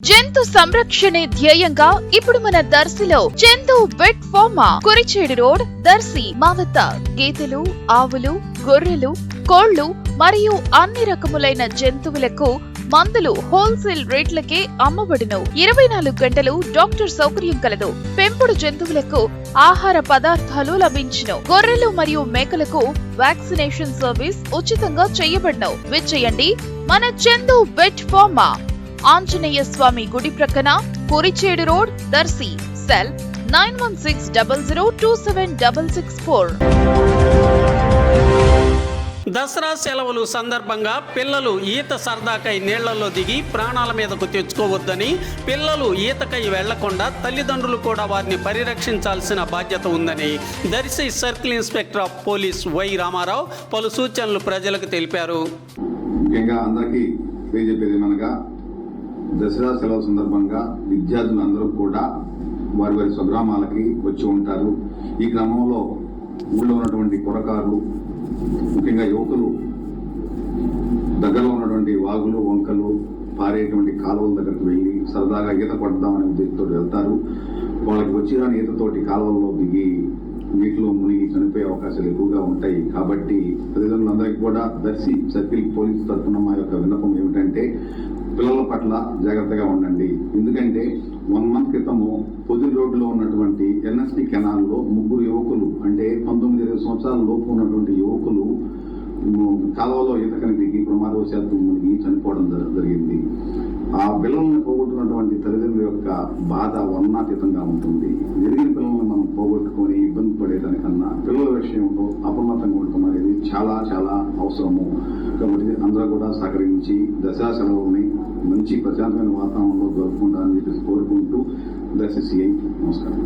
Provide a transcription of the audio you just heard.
జంతు సంరక్షణే ధ్యేయంగా ఇప్పుడు మన దర్శిలో Chandu vet pharma Kurichedu road Darsi మా వద్ద గేదెలు, ఆవులు, గొర్రెలు, కోళ్లు మరియు అన్ని రకములైన జంతువులకు మందులు హోల్సేల్ రేట్లకే అమ్మబడును. 24 గంటలు డాక్టర్ సౌకర్యం కలదు. పెంపుడు జంతువులకు ఆహార పదార్థాలు లభించును. గొర్రెలు మరియు మేకలకు వ్యాక్సినేషన్ సర్వీస్ ఉచితంగా చేయబడును. విచ్చేయండి మన చందు వెట్ ఫార్మా, ఆంజనేయ స్వామి గుడి ప్రక్కన, కురిచేడు రోడ్, దర్శి. సెల్ 9160027664. దసరా సెలవులు సందర్భంగా పిల్లలు ఈత సరదాకై నీళ్లలో దిగి ప్రాణాల మీదకు తెచ్చుకోవద్దని, పిల్లలు ఈతకై వెళ్లకుండా తల్లిదండ్రులు కూడా వారిని పరిరక్షించాల్సిన బాధ్యత ఉందని Darsi circle inspector of police Y Ramarao పలు సూచనలు ప్రజలకు తెలిపారు. ముఖ్యంగా అందరికీ తెలియజెప్పేదేమనగా, దసరా సెలవు సందర్భంగా విద్యార్థులందరూ కూడా వారి వారి స్వగ్రామాలకి వచ్చి ఉంటారు. ఈ క్రమంలో ఊళ్ళో ఉన్నటువంటి కురకారు, ముఖ్యంగా యువకులు దగ్గరలో ఉన్నటువంటి వాగులు, వంకలు, పారేటువంటి కాలువల దగ్గరకు వెళ్ళి సరదాగా ఈత పడదామనే ఉద్దేశంతో వెళ్తారు. వాళ్ళకి వచ్చిరాని ఈతతోటి కాలువల్లో దిగి నీటిలో మునిగి చనిపోయే అవకాశాలు ఎక్కువగా ఉంటాయి. కాబట్టి తల్లిదండ్రులందరికీ కూడా దర్శి సర్కిల్ పోలీసు తరఫున మా యొక్క విన్నపం ఏమిటంటే, పిల్లల పట్ల జాగ్రత్తగా ఉండండి. ఎందుకంటే 1 మంత్ క్రితము పొదిలి రోడ్డులో ఉన్నటువంటి ఎన్ఎస్టీ కెనాల్లో 3 యువకులు, అంటే 19-20 సంవత్సరాల లోపు ఉన్నటువంటి యువకులు కాలువలో ఈతకని దిగి ప్రమాదవశాత్తు మునిగి చనిపోవడం జరిగింది. ఆ పిల్లల్ని పోగొట్టుకున్నటువంటి తల్లిదండ్రుల యొక్క బాధ వర్ణాతీతంగా ఉంటుంది. ఎదిగిన పిల్లల్ని మనం పోగొట్టుకొని ఇబ్బంది పడేదానికన్నా పిల్లల విషయంలో అప్రమత్తంగా ఉండటం అనేది చాలా చాలా అవసరము. కాబట్టి అందరూ కూడా సహకరించి దసరా సెలవుల్ని మంచి ప్రశాంతమైన వాతావరణంలో జరుపుకుంటారని చెప్పేసి కోరుకుంటూ దర్శి సిఐ నమస్కారం.